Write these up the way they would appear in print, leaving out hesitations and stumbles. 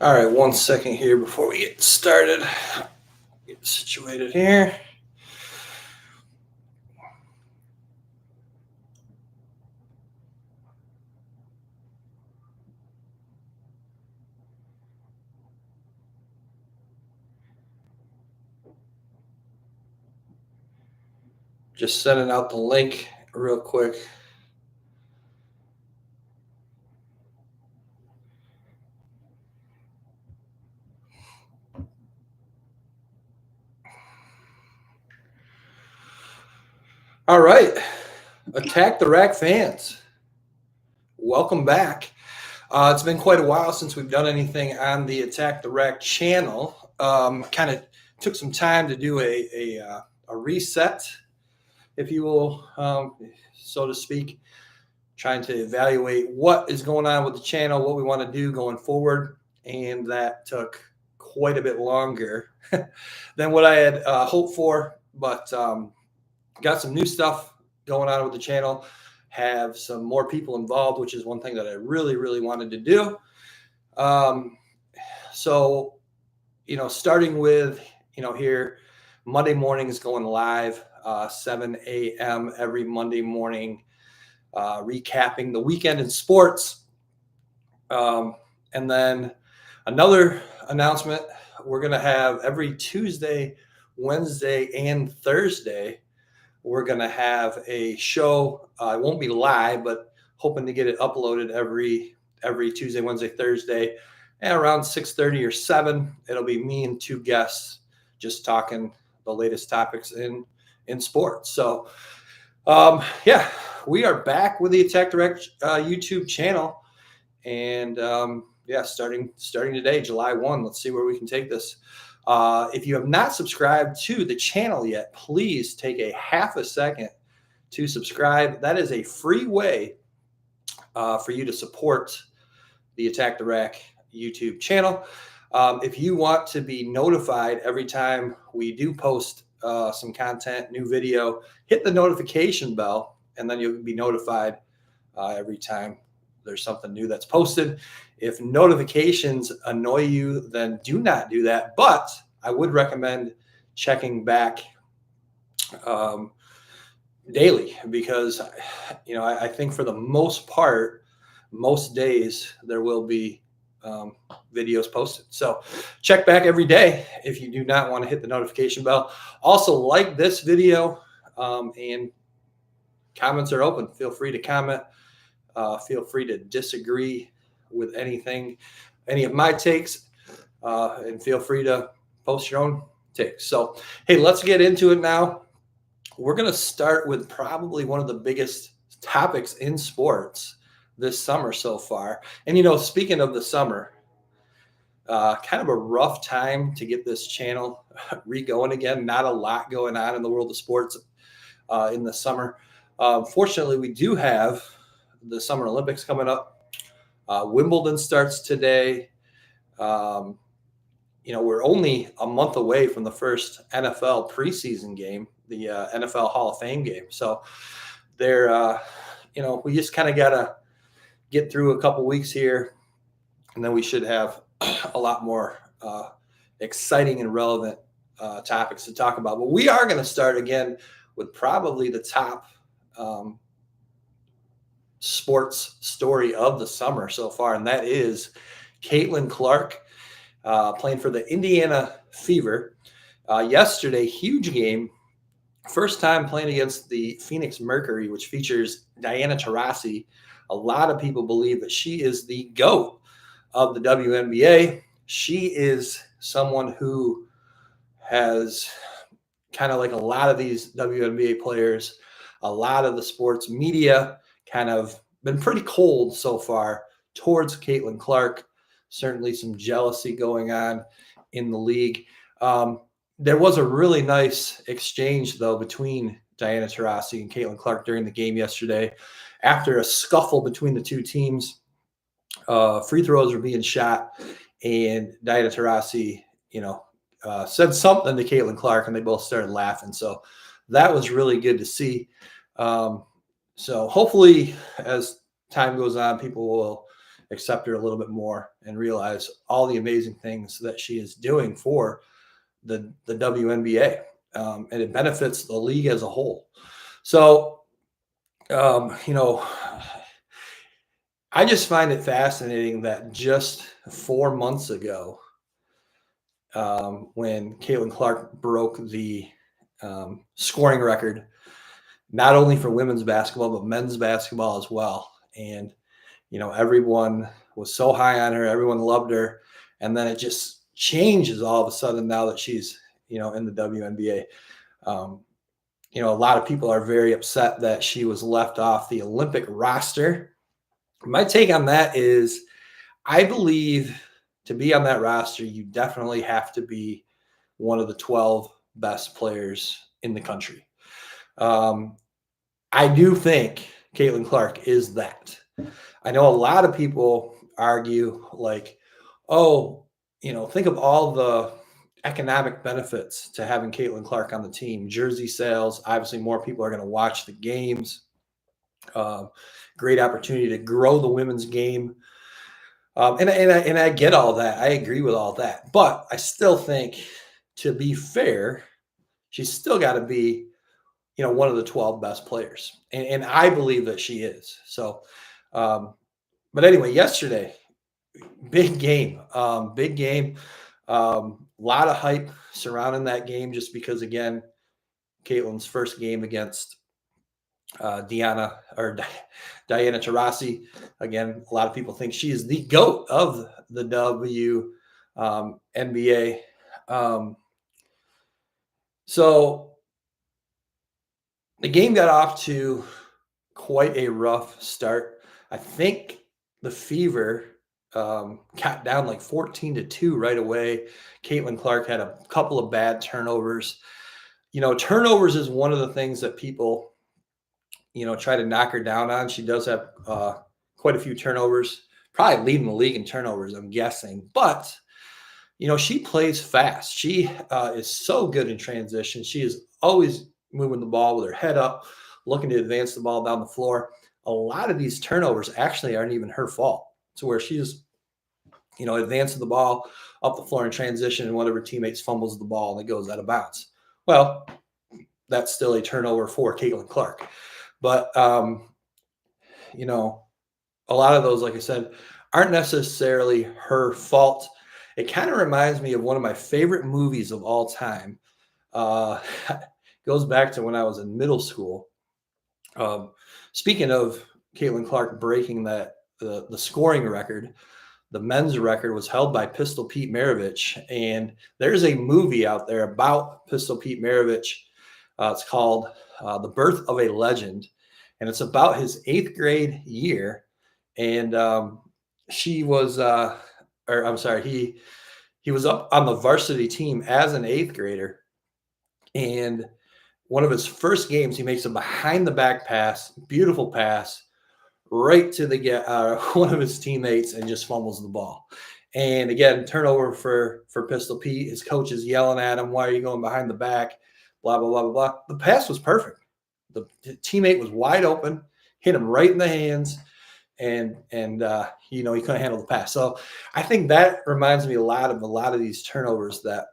All right, 1 second here before we get started. Get situated here. Just sending out the link real quick. All right, Attack the Rack fans, welcome back. It's been quite a while since we've done anything on the Attack the Rack channel. Kind of took some time to do a reset, if you will, so to speak, trying to evaluate what is going on with the channel, what we want to do going forward. And that took quite a bit longer than what I had hoped for, but got some new stuff going on with the channel, have some more people involved, which is one thing that I really, really wanted to do. So, starting with, here, Monday mornings going live, 7 a.m. every Monday morning, recapping the weekend in sports. And then another announcement, we're going to have every Tuesday, Wednesday, and Thursday, we're going to have a show. It won't be live, but hoping to get it uploaded every Tuesday, Wednesday, Thursday, and around 6:30 or 7. It'll be me and two guests just talking the latest topics in sports. So, yeah, we are back with the Attack Direct YouTube channel, and starting today, July 1. Let's see where we can take this. If you have not subscribed to the channel yet, please take a half a second to subscribe. That is a free way for you to support the Attack the Rack YouTube channel. If you want to be notified every time we do post some content, new video, hit the notification bell, and then you'll be notified every time there's something new that's posted. If notifications annoy you, then do not do that. But I would recommend checking back daily, because I think for the most part, most days there will be videos posted. So check back every day if you do not want to hit the notification bell. Also, like this video, and comments are open. Feel free to comment. Feel free to disagree with any of my takes, and feel free to post your own takes. So, hey, let's get into it now. We're going to start with probably one of the biggest topics in sports this summer so far. And, speaking of the summer, kind of a rough time to get this channel re-going again. Not a lot going on in the world of sports in the summer. Fortunately, we do have the Summer Olympics coming up. Wimbledon starts today. We're only a month away from the first NFL preseason game, the NFL Hall of Fame game. So we just kind of got to get through a couple weeks here, and then we should have a lot more exciting and relevant topics to talk about. But we are going to start again with probably the top sports story of the summer so far, and that is Caitlin Clark playing for the Indiana Fever. Yesterday, huge game. First time playing against the Phoenix Mercury, which features Diana Taurasi. A lot of people believe that she is the GOAT of the WNBA. She is someone who has, kind of like a lot of these WNBA players, a lot of the sports media kind of been pretty cold so far towards Caitlin Clark. Certainly some jealousy going on in the league. There was a really nice exchange, though, between Diana Taurasi and Caitlin Clark during the game yesterday. After a scuffle between the two teams, free throws were being shot, and Diana Taurasi, said something to Caitlin Clark, and they both started laughing. So that was really good to see. So hopefully, as time goes on, people will accept her a little bit more and realize all the amazing things that she is doing for the WNBA. And it benefits the league as a whole. So, you know, I just find it fascinating that just 4 months ago, when Caitlin Clark broke the scoring record, not only for women's basketball, but men's basketball as well. And, everyone was so high on her, everyone loved her. And then it just changes all of a sudden now that she's, in the WNBA. A lot of people are very upset that she was left off the Olympic roster. My take on that is I believe to be on that roster, you definitely have to be one of the 12 best players in the country. I do think Caitlin Clark is that. I know a lot of people argue like, oh, think of all the economic benefits to having Caitlin Clark on the team. Jersey sales, obviously more people are going to watch the games. Great opportunity to grow the women's game. And I get all that. I agree with all that. But I still think, to be fair, she's still got to be, one of the 12 best players. And I believe that she is. So, but anyway, yesterday, big game. Lot of hype surrounding that game just because, again, Caitlin's first game against Diana Taurasi. Again, a lot of people think she is the GOAT of the WNBA. So the game got off to quite a rough start. I think the Fever got down like 14-2 right away. Caitlin Clark had a couple of bad turnovers. Turnovers is one of the things that people, try to knock her down on. She does have quite a few turnovers, probably leading the league in turnovers, I'm guessing. But, she plays fast. She is so good in transition. She is always moving the ball with her head up, looking to advance the ball down the floor. A lot of these turnovers actually aren't even her fault. To where she's, advancing the ball up the floor in transition, and one of her teammates fumbles the ball and it goes out of bounds. Well, that's still a turnover for Caitlin Clark. But, a lot of those, like I said, aren't necessarily her fault. It kind of reminds me of one of my favorite movies of all time. Goes back to when I was in middle school. Speaking of Caitlin Clark breaking the scoring record, the men's record was held by Pistol Pete Maravich. And there's a movie out there about Pistol Pete Maravich. It's called The Birth of a Legend. And it's about his 8th grade year. And he was up on the varsity team as an 8th grader. And one of his first games, he makes a behind the back pass, beautiful pass, right to one of his teammates, and just fumbles the ball. And again, turnover for Pistol Pete. His coach is yelling at him, "Why are you going behind the back?" Blah, blah, blah, blah, blah. The pass was perfect. The teammate was wide open, hit him right in the hands, and he couldn't handle the pass. So I think that reminds me a lot of these turnovers that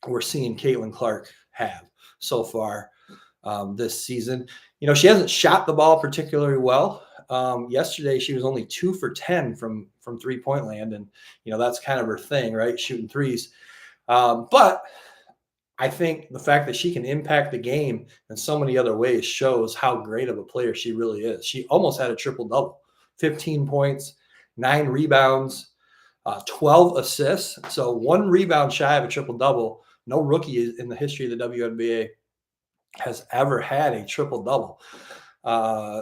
we're seeing Caitlin Clark have so far this season. She hasn't shot the ball particularly well. Yesterday, she was only 2 for 10 from 3-point land. And, that's kind of her thing, right? Shooting threes. But I think the fact that she can impact the game in so many other ways shows how great of a player she really is. She almost had a triple-double, 15 points, 9 rebounds, 12 assists. So 1 rebound shy of a triple-double. No rookie in the history of the WNBA has ever had a triple-double.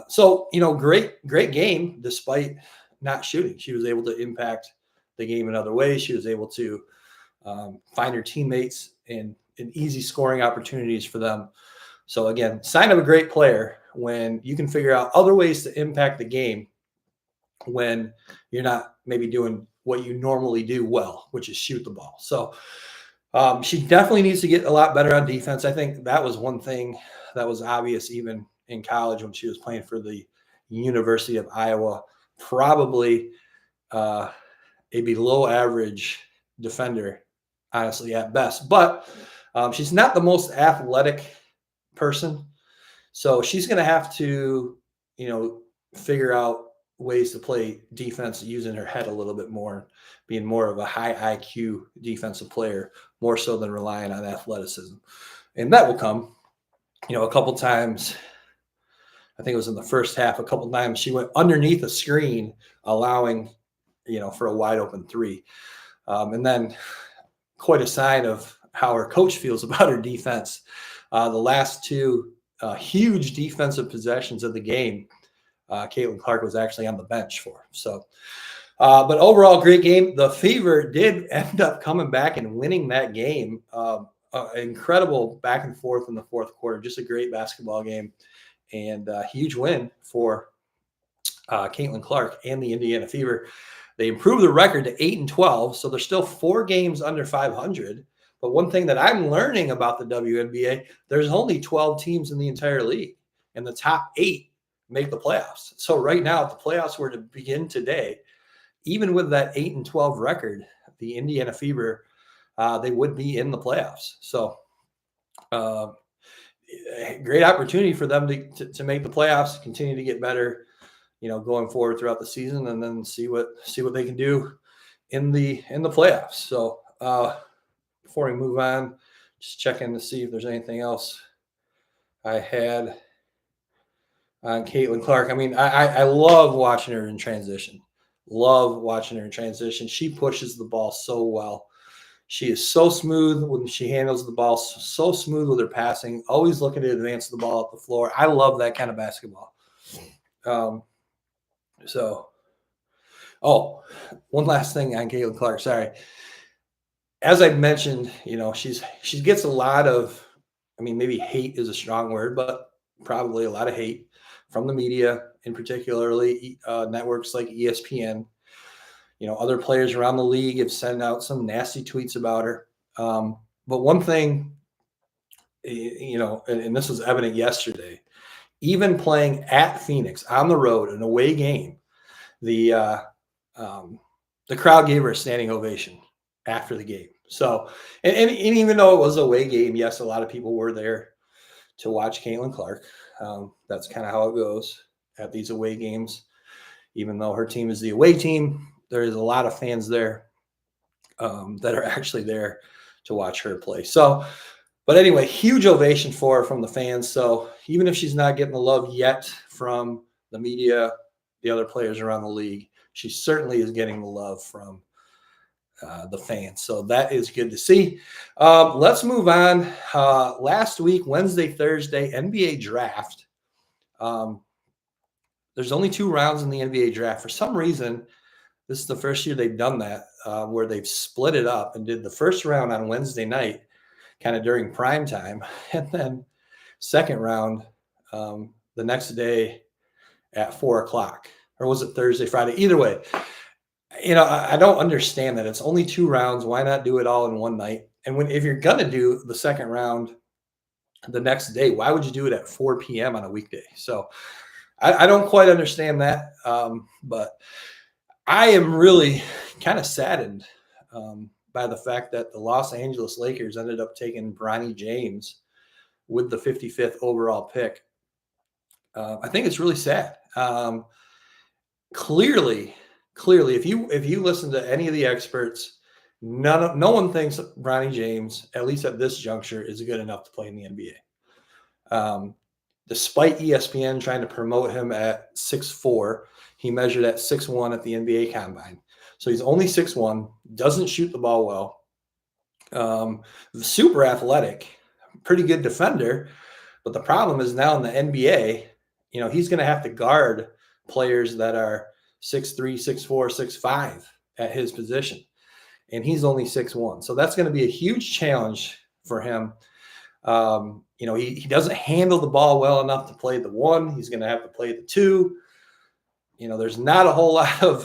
So, great game despite not shooting. She was able to impact the game in other ways. She was able to find her teammates and easy scoring opportunities for them. So, again, sign of a great player when you can figure out other ways to impact the game when you're not maybe doing what you normally do well, which is shoot the ball. So, she definitely needs to get a lot better on defense. I think that was one thing that was obvious even in college when she was playing for the University of Iowa. Probably a below average defender, honestly, at best. But she's not the most athletic person. So she's going to have to, figure out ways to play defense using her head a little bit more, being more of a high IQ defensive player, more so than relying on athleticism. And that will come, a couple times. I think it was in the first half, a couple times she went underneath a screen, allowing, for a wide open three. And then quite a sign of how her coach feels about her defense. The last two huge defensive possessions of the game, Caitlin Clark was actually on the bench for. So, but overall, great game. The Fever did end up coming back and winning that game. Incredible back and forth in the fourth quarter. Just a great basketball game, and a huge win for Caitlin Clark and the Indiana Fever. They improved the record to 8-12, so they're still 4 games under 500. But one thing that I'm learning about the WNBA, there's only 12 teams in the entire league, and the top 8 make the playoffs. So right now, if the playoffs were to begin today, even with that 8-12 record, the Indiana Fever, they would be in the playoffs. So great opportunity for them to make the playoffs, continue to get better, going forward throughout the season, and then see what they can do in the playoffs. So before we move on, just checking to see if there's anything else I had on Caitlin Clark. I mean, I love watching her in transition. Love watching her in transition. She pushes the ball so well. She is so smooth when she handles the ball, so smooth with her passing, always looking to advance the ball up the floor. I love that kind of basketball. One last thing on Caitlin Clark. Sorry. As I mentioned, she gets a lot of, maybe hate is a strong word, but probably a lot of hate from the media, in particularly networks like ESPN. Other players around the league have sent out some nasty tweets about her. But one thing, and this was evident yesterday, even playing at Phoenix on the road, an away game, the crowd gave her a standing ovation after the game. So, and even though it was a away game, yes, a lot of people were there to watch Caitlin Clark. That's kind of how it goes at these away games. Even though her team is the away team, there is a lot of fans there that are actually there to watch her play. So, but anyway, huge ovation for her from the fans. So even if she's not getting the love yet from the media, the other players around the league, she certainly is getting the love from the fans. So that is good to see. Let's move on. Last week, Wednesday, Thursday, NBA draft. There's only 2 rounds in the NBA draft. For some reason, this is the first year they've done that, where they've split it up and did the first round on Wednesday night, kind of during prime time, and then second round the next day at 4:00, or was it Thursday, Friday? Either way, I don't understand that. It's only 2 rounds. Why not do it all in one night? And if you're gonna do the second round the next day, why would you do it at 4 p.m. on a weekday? So I don't quite understand that, but I am really kind of saddened by the fact that the Los Angeles Lakers ended up taking Bronny James with the 55th overall pick. I think it's really sad. Clearly, if you listen to any of the experts, no one thinks Bronny James, at least at this juncture, is good enough to play in the NBA. Despite ESPN trying to promote him at 6'4", he measured at 6'1" at the NBA Combine. So he's only 6'1", doesn't shoot the ball well, super athletic, pretty good defender. But the problem is now in the NBA, he's going to have to guard players that are 6'3", 6'4", 6'5" at his position. And he's only 6'1". So that's going to be a huge challenge for him. He doesn't handle the ball well enough to play the 1. He's going to have to play the 2. There's not a whole lot of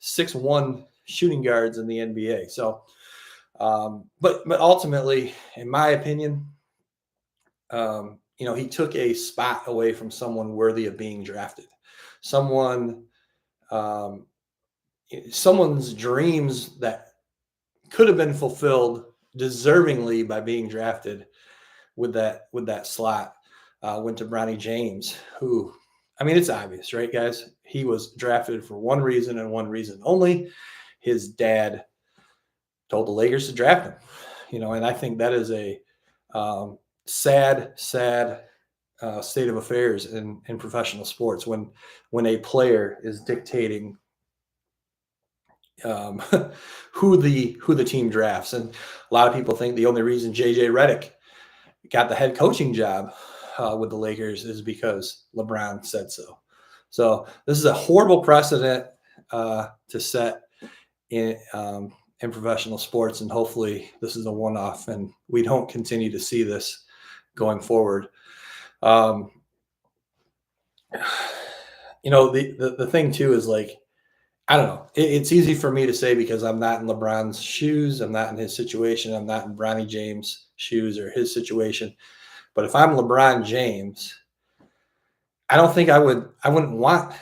6'1" shooting guards in the NBA. So, but ultimately, in my opinion, he took a spot away from someone worthy of being drafted. Someone, someone's dreams that could have been fulfilled deservingly by being drafted with that slot went to Bronny James, who, I mean, it's obvious, right, guys? He was drafted for one reason and one reason only. His dad told the Lakers to draft him, and I think that is a sad state of affairs in professional sports when a player is dictating who the team drafts. And a lot of people think the only reason JJ Redick got the head coaching job with the Lakers is because LeBron said so. So this is a horrible precedent to set in professional sports, and hopefully this is a one-off and we don't continue to see this going forward. The thing too is, like, I don't know. It's easy for me to say because I'm not in LeBron's shoes. I'm not in his situation. I'm not in Bronny James' shoes or his situation. But if I'm LeBron James, I don't think I wouldn't want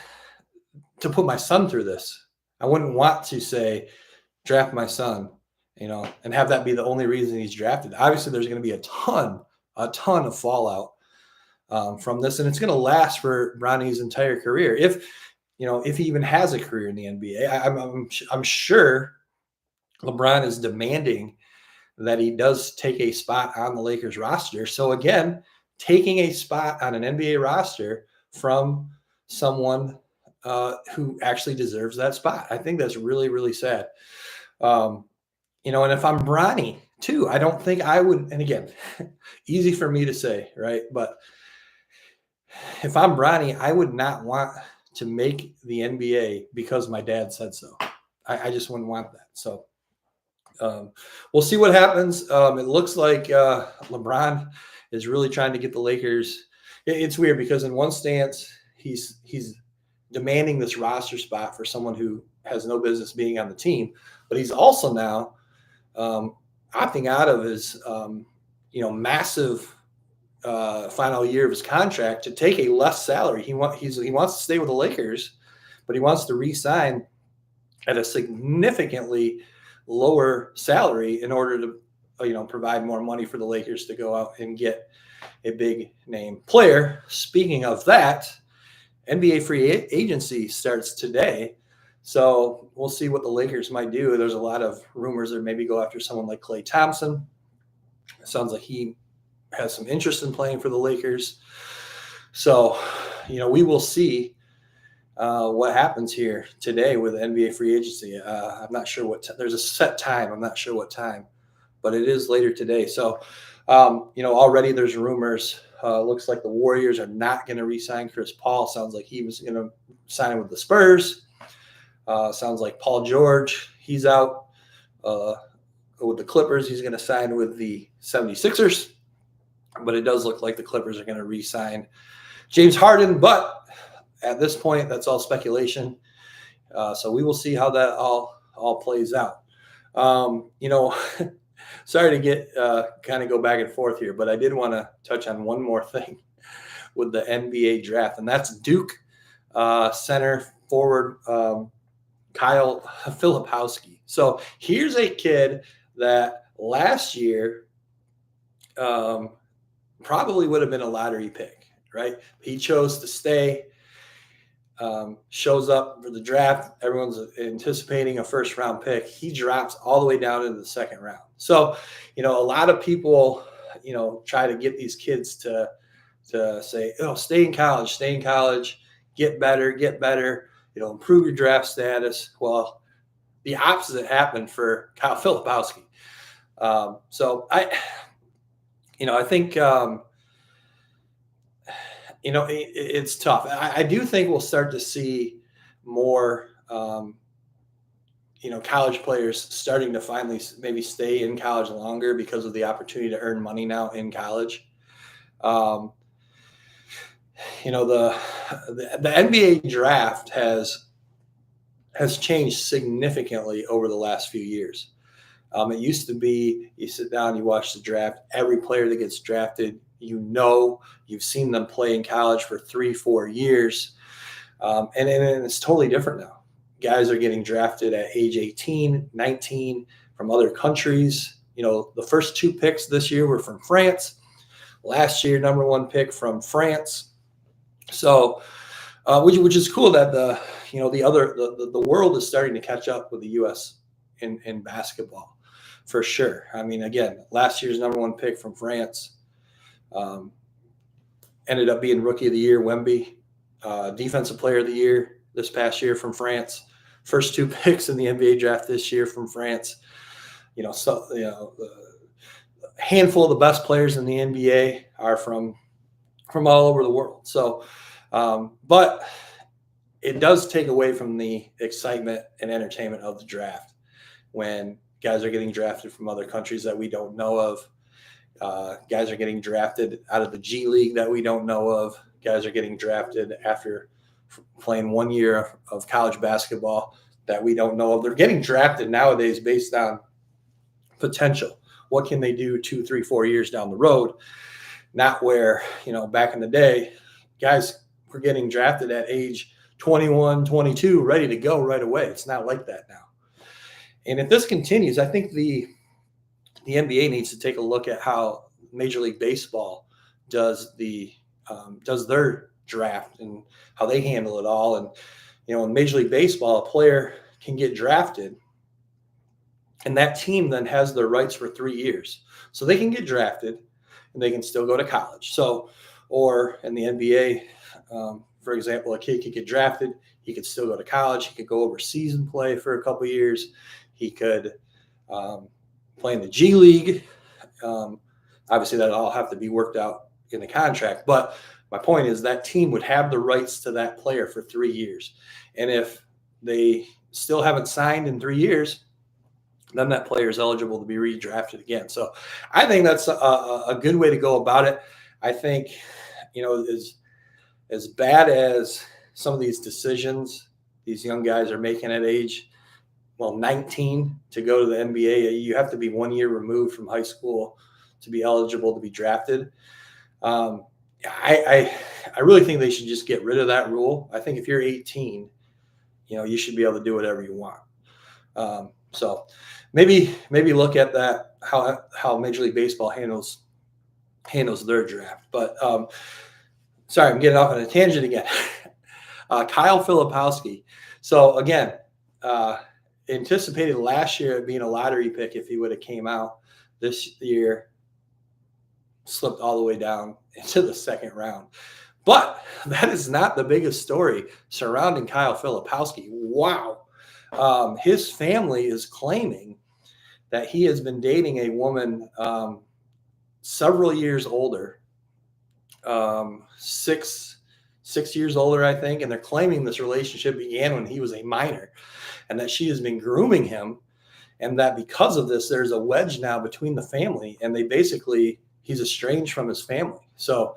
to put my son through this. I wouldn't want to say, draft my son, and have that be the only reason he's drafted. Obviously, there's going to be a ton of fallout from this, and it's going to last for Bronny's entire career. If he even has a career in the NBA, I'm sure LeBron is demanding that he does take a spot on the Lakers roster. So again, taking a spot on an NBA roster from someone who actually deserves that spot. I think that's really, really sad. And if I'm Bronny too, I don't think I would, and again, easy for me to say, right? But if I'm Bronny, I would not want to make the NBA because my dad said so. I just wouldn't want that. So we'll see what happens. It looks like LeBron is really trying to get the Lakers. It's weird because in one stance, he's demanding this roster spot for someone who has no business being on the team, but he's also now opting out of his massive final year of his contract to take a less salary. He wants to stay with the Lakers, but he wants to re-sign at a significantly lower salary in order to provide more money for the Lakers to go out and get a big name player. Speaking of that, NBA free agency starts today, so we'll see what the Lakers might do. There's a lot of rumors that maybe go after someone like Klay Thompson. It sounds like he has some interest in playing for the Lakers. So, we will see what happens here today with NBA free agency. I'm not sure there's a set time. I'm not sure what time, but it is later today. So, already there's rumors. Looks like the Warriors are not going to re-sign Chris Paul. Sounds like he was going to sign with the Spurs. Sounds like Paul George, he's out with the Clippers. He's going to sign with the 76ers. But it does look like the Clippers are going to re-sign James Harden. But at this point, that's all speculation. So we will see how that all plays out. Sorry to get kind of go back and forth here, but I did want to touch on one more thing with the NBA draft, and that's Duke center forward Kyle Filipowski. So here's a kid that last year probably would have been a lottery pick, right? He chose to stay, shows up for the draft. Everyone's anticipating a first-round pick. He drops all the way down into the second round. So, a lot of people, try to get these kids to say, stay in college, get better, improve your draft status. Well, the opposite happened for Kyle Filipowski. So I think, it's tough. I do think we'll start to see more, college players starting to finally maybe stay in college longer because of the opportunity to earn money now in college. The NBA draft has changed significantly over the last few years. It used to be you sit down, you watch the draft. Every player that gets drafted, you've seen them play in college for 3-4 years. And it's totally different now. guys are getting drafted at age 18, 19 from other countries. The first 2 picks this year were from France. Last year, number 1 pick from France. So, which is cool that the world is starting to catch up with the U.S. in basketball, for sure. I mean, again, last year's number 1 pick from France ended up being Rookie of the Year, Wemby, Defensive Player of the Year this past year from France. First 2 picks in the NBA draft this year from France. A handful of the best players in the NBA are from all over the world. So, but it does take away from the excitement and entertainment of the draft when guys are getting drafted from other countries that we don't know of. Guys are getting drafted out of the G League that we don't know of. Guys are getting drafted after playing 1 year of college basketball that we don't know of. They're getting drafted nowadays based on potential. What can they do 2, 3, 4 years down the road? Not where, back in the day, guys were getting drafted at age 21, 22, ready to go right away. It's not like that now. And if this continues, I think the NBA needs to take a look at how Major League Baseball does their draft and how they handle it all. And, in Major League Baseball, a player can get drafted and that team then has their rights for 3 years. So they can get drafted and they can still go to college. So, or in the NBA, for example, a kid could get drafted. He could still go to college. He could go overseas and play for a couple of years. He could play in the G League. Obviously, that'll all have to be worked out in the contract. But my point is that team would have the rights to that player for 3 years. And if they still haven't signed in 3 years, then that player is eligible to be redrafted again. So I think that's a good way to go about it. I think, as bad as some of these decisions these young guys are making at age, 19 to go to the NBA, you have to be 1 year removed from high school to be eligible to be drafted. I really think they should just get rid of that rule. I think if you're 18, you should be able to do whatever you want. So maybe look at that, how Major League Baseball handles their draft. But sorry, I'm getting off on a tangent again. Kyle Filipowski. So again, anticipated last year it being a lottery pick if he would have came out. This year slipped all the way down into the second round. But that is not the biggest story surrounding Kyle Filipowski. Wow. His family is claiming that he has been dating a woman several years older, 6 years older, I think. And they're claiming this relationship began when he was a minor and that she has been grooming him. And that because of this, there's a wedge now between the family. And he's estranged from his family. So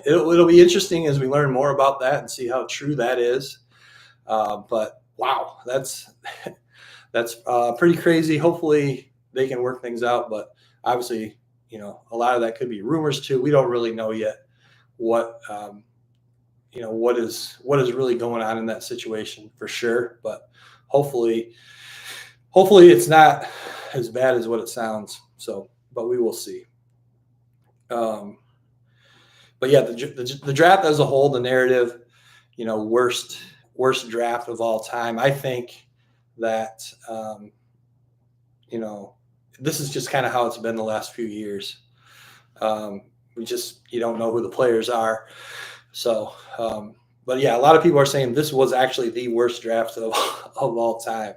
it'll be interesting as we learn more about that and see how true that is. But wow, that's pretty crazy. Hopefully they can work things out, but obviously, a lot of that could be rumors too. We don't really know yet what is really going on in that situation for sure. But hopefully it's not as bad as what it sounds. So, but we will see. But yeah, the draft as a whole, the narrative, worst draft of all time. I think that, this is just kind of how it's been the last few years. You don't know who the players are. So, but yeah, a lot of people are saying this was actually the worst draft of all time.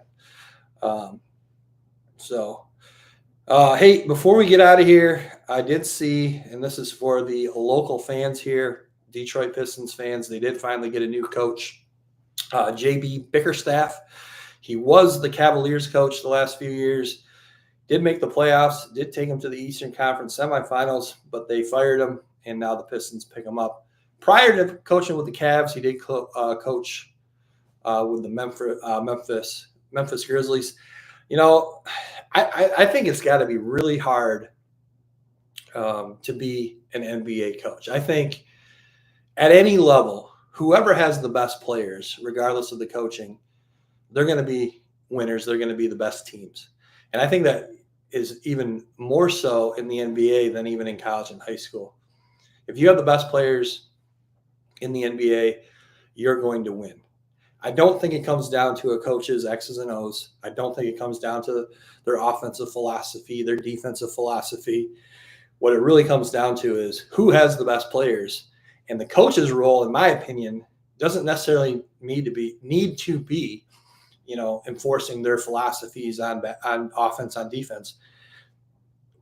Hey, before we get out of here, I did see, and this is for the local fans here, Detroit Pistons fans, they did finally get a new coach, JB Bickerstaff. He was the Cavaliers coach the last few years, did make the playoffs, did take him to the Eastern Conference semifinals, but they fired him, and now the Pistons pick him up. Prior to coaching with the Cavs, he did coach with the Memphis Grizzlies. I think it's got to be really hard to be an NBA coach. I think at any level, whoever has the best players, regardless of the coaching, they're going to be winners. They're going to be the best teams. And I think that is even more so in the NBA than even in college and high school. If you have the best players in the NBA, you're going to win. I don't think it comes down to a coach's X's and O's. I don't think it comes down to their offensive philosophy, their defensive philosophy. What it really comes down to is who has the best players. And the coach's role, in my opinion, doesn't necessarily need to be, enforcing their philosophies on offense, on defense.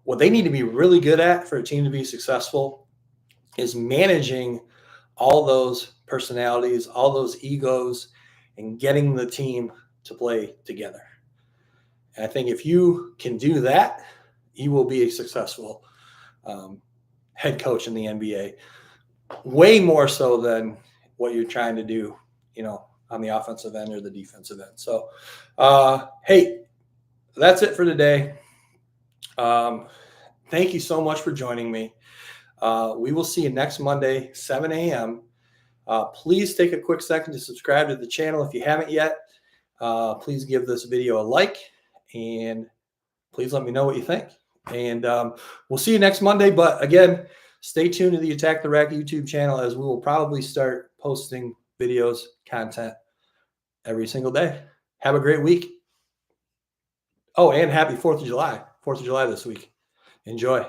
What they need to be really good at for a team to be successful is managing all those personalities, all those egos, and getting the team to play together. And I think if you can do that, you will be a successful head coach in the NBA, way more so than what you're trying to do, on the offensive end or the defensive end. So, hey, that's it for today. Thank you so much for joining me. We will see you next Monday, 7 a.m. Please take a quick second to subscribe to the channel if you haven't yet. Please give this video a like, and please let me know what you think. And we'll see you next Monday. But again, stay tuned to the Attack the Rack YouTube channel, as we will probably start posting videos, content every single day. Have a great week. Oh, and happy 4th of July. 4th of July this week. Enjoy.